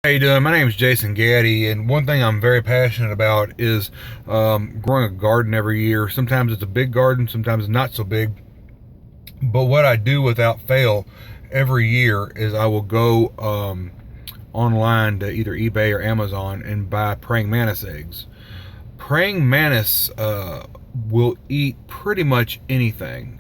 How you doing? My name is Jason Gaddy, and one thing I'm very passionate about is growing a garden every year. Sometimes it's a big garden, sometimes it's not so big. But what I do without fail every year is I will go online to either eBay or Amazon and buy praying mantis eggs. Praying mantis will eat pretty much anything.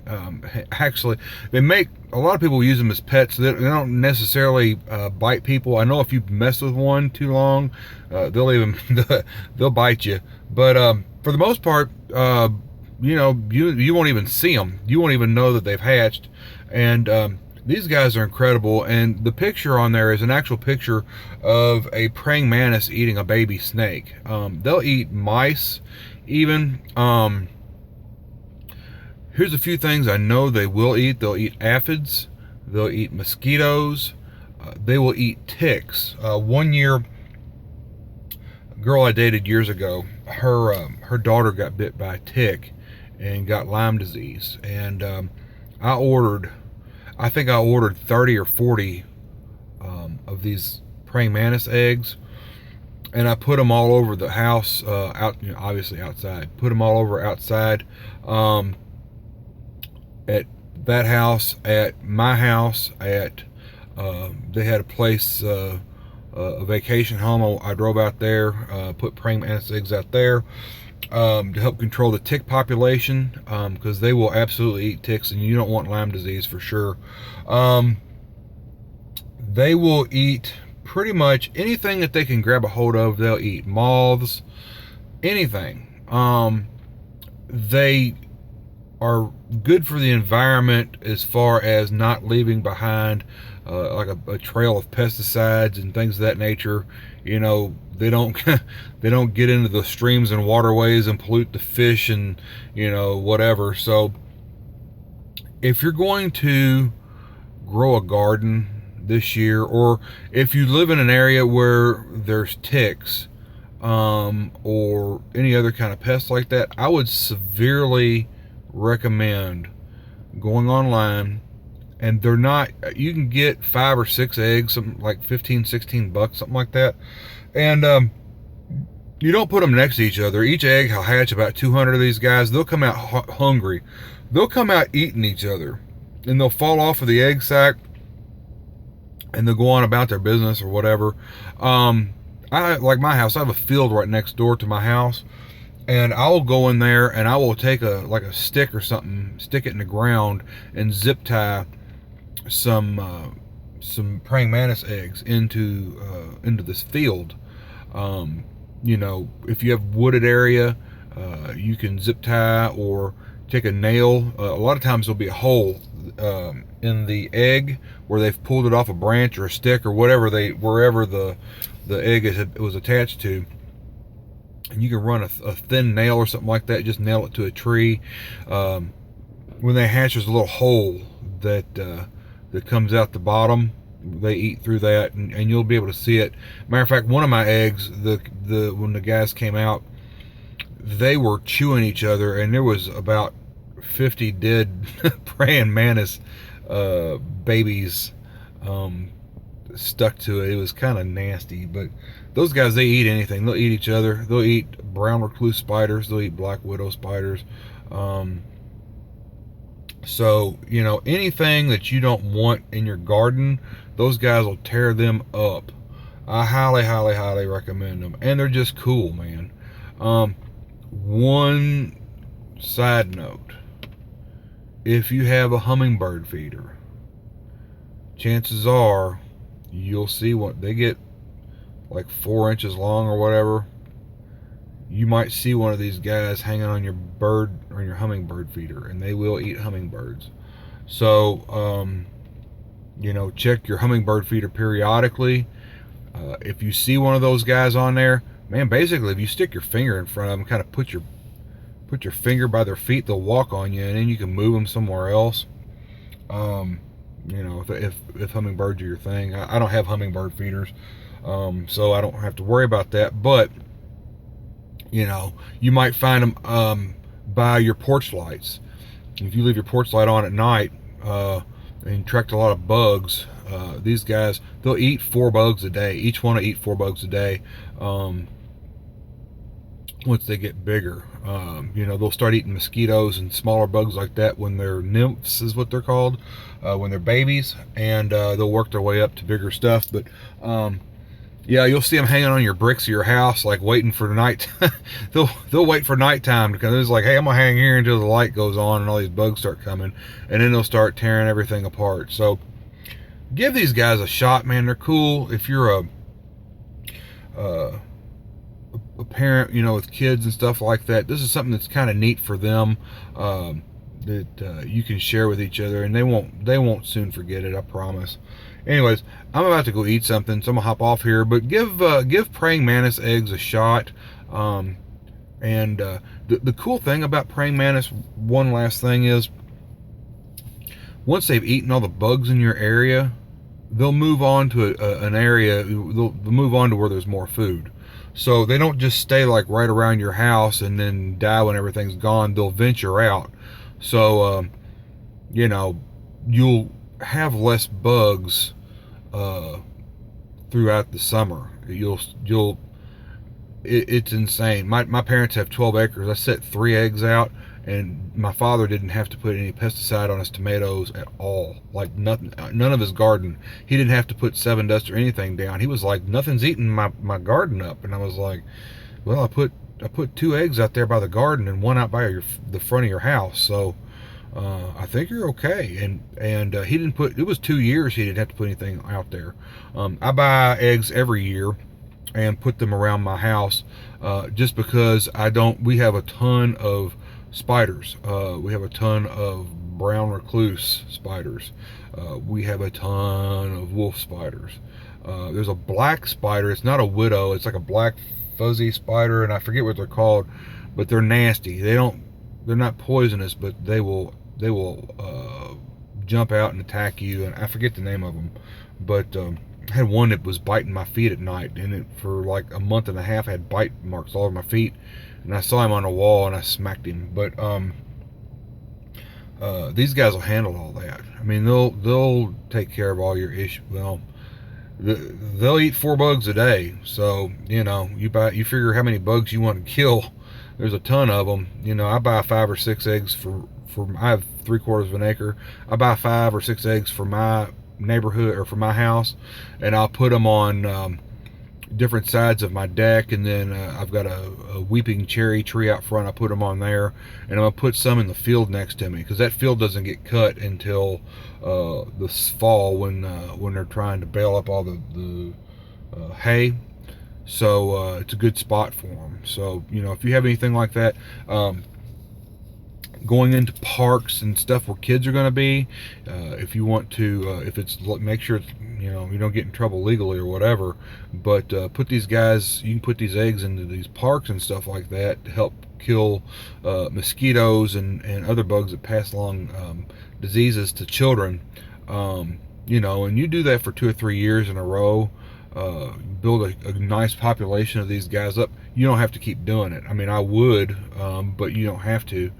Actually, they make a lot of people use them as pets. They don't necessarily bite people. I know if you mess with one too long, they'll even they'll bite you. But for the most part, you won't even see them. You won't even know that they've hatched. And these guys are incredible, and the picture on there is an actual picture of a praying mantis eating a baby snake. They'll eat mice even. Here's a few things I know they will eat. They'll eat aphids, they'll eat mosquitoes, they will eat ticks. One year, a girl I dated years ago, her daughter got bit by a tick and got Lyme disease, and I think I ordered 30 or 40 of these praying mantis eggs, and I put them all over the house, obviously outside. Put them all over outside, at that house, at my house, they had a place, a vacation home. I drove out there, put praying mantis eggs out there to help control the tick population, because they will absolutely eat ticks, and you don't want Lyme disease for sure. They will eat pretty much anything that they can grab a hold of. They'll eat moths, anything. They are good for the environment as far as not leaving behind like a trail of pesticides and things of that nature. They don't they don't get into the streams and waterways and pollute the fish and whatever. So if you're going to grow a garden this year, or if you live in an area where there's ticks or any other kind of pests like that, I would severely recommend going online. And they're not, you can get 5 or 6 eggs, something like 15, 16 bucks, something like that. And you don't put them next to each other. Each egg will hatch about 200 of these guys. They'll come out hungry. They'll come out eating each other, and they'll fall off of the egg sac, and they'll go on about their business or whatever. I like my house. I have a field right next door to my house, and I'll go in there and I will take a stick or something, stick it in the ground, and zip tie some praying mantis eggs into this field. If you have wooded area, you can zip tie or take a nail. A lot of times there'll be a hole in the egg where they've pulled it off a branch or a stick or wherever the egg was attached to, and you can run a thin nail or something like that, just nail it to a tree. When they hatch, there's a little hole that comes out the bottom. They eat through that, and you'll be able to see it. Matter of fact, one of my eggs, when the guys came out, they were chewing each other, and there was about 50 dead praying mantis babies stuck to it. It was kind of nasty, but those guys, they eat anything. They'll eat each other. They'll eat brown recluse spiders. They'll eat black widow spiders. So anything that you don't want in your garden, those guys will tear them up. I highly, highly, highly recommend them, and they're just cool, man. One side note: if you have a hummingbird feeder, chances are you'll see what they get, like 4 inches long or whatever. You might see one of these guys hanging on your hummingbird feeder, and they will eat hummingbirds. So check your hummingbird feeder periodically. If you see one of those guys on there, man, basically if you stick your finger in front of them, kind of put your finger by their feet, they'll walk on you, and then you can move them somewhere else. If hummingbirds are your thing. I don't have hummingbird feeders, so I don't have to worry about that. But you might find them by your porch lights. If you leave your porch light on at night and attract a lot of bugs, These guys, they'll eat 4 bugs a day. Each one will eat 4 bugs a day. Once they get bigger, they'll start eating mosquitoes and smaller bugs like that when they're nymphs, is what they're called, when they're babies, and they'll work their way up to bigger stuff. But yeah, you'll see them hanging on your bricks of your house, like waiting for the night. they'll wait for nighttime, because it's like, hey, I'm gonna hang here until the light goes on and all these bugs start coming, and then they'll start tearing everything apart. So give these guys a shot, man. They're cool. If you're a parent, with kids and stuff like that, this is something that's kind of neat for them, that you can share with each other, and they won't soon forget it, I promise. Anyways, I'm about to go eat something, so I'm gonna hop off here. But give praying mantis eggs a shot. The cool thing about praying mantis, one last thing, is once they've eaten all the bugs in your area, they'll move on to an area. They'll move on to where there's more food. So they don't just stay like right around your house and then die when everything's gone. They'll venture out. So you'll have less bugs throughout the summer. It's insane. My parents have 12 acres. I set 3 eggs out, and my father didn't have to put any pesticide on his tomatoes at all. Like nothing, none of his garden. He didn't have to put 7 dust or anything down. He was like, nothing's eating my garden up. And I was like, well, I put 2 eggs out there by the garden and 1 out by the front of your house. So I think you're okay. And he didn't put. It was 2 years he didn't have to put anything out there. I buy eggs every year and put them around my house, just because we have a ton of spiders. We have a ton of brown recluse spiders. We have a ton of wolf spiders. There's a black spider. It's not a widow. It's like a black fuzzy spider, and I forget what they're called, but they're nasty. They're not poisonous, but they will jump out and attack you, and I forget the name of them. But I had one that was biting my feet at night, and for like a month and a half I had bite marks all over my feet, and I saw him on a wall and I smacked him. But these guys will handle all that. I mean, they'll take care of all your issues. Well, they'll eat 4 bugs a day, so you figure how many bugs you want to kill. There's a ton of them. I buy 5 or 6 eggs I have 3/4 of an acre. I buy 5 or 6 eggs for my neighborhood or for my house, and I'll put them on different sides of my deck, and then I've got a weeping cherry tree out front. I put them on there, and I'm gonna put some in the field next to me, because that field doesn't get cut until this fall, when they're trying to bale up all the hay. So it's a good spot for them. So if you have anything like that, going into parks and stuff where kids are going to be, if you want to, make sure it's, you don't get in trouble legally or whatever, but put these guys, you can put these eggs into these parks and stuff like that to help kill mosquitoes and other bugs that pass along diseases to children. And you do that for 2 or 3 years in a row, build a nice population of these guys up. You don't have to keep doing it. I mean, I would, but you don't have to.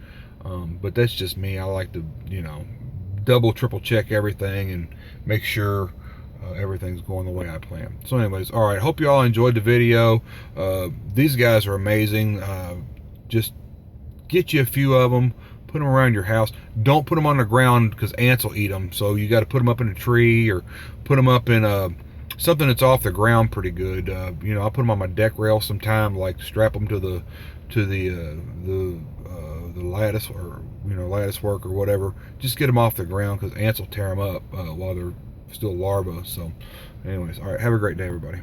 But that's just me. I like to, double, triple check everything and make sure everything's going the way I plan. So anyways, all right, hope you all enjoyed the video. These guys are amazing. Just get you a few of them, put them around your house. Don't put them on the ground, because ants will eat them. So you got to put them up in a tree, or put them up in something that's off the ground pretty good. I'll put them on my deck rail sometime, like strap them to the lattice, or lattice work or whatever. Just get them off the ground, because ants will tear them up while they're still larvae. So anyways, all right, have a great day, everybody.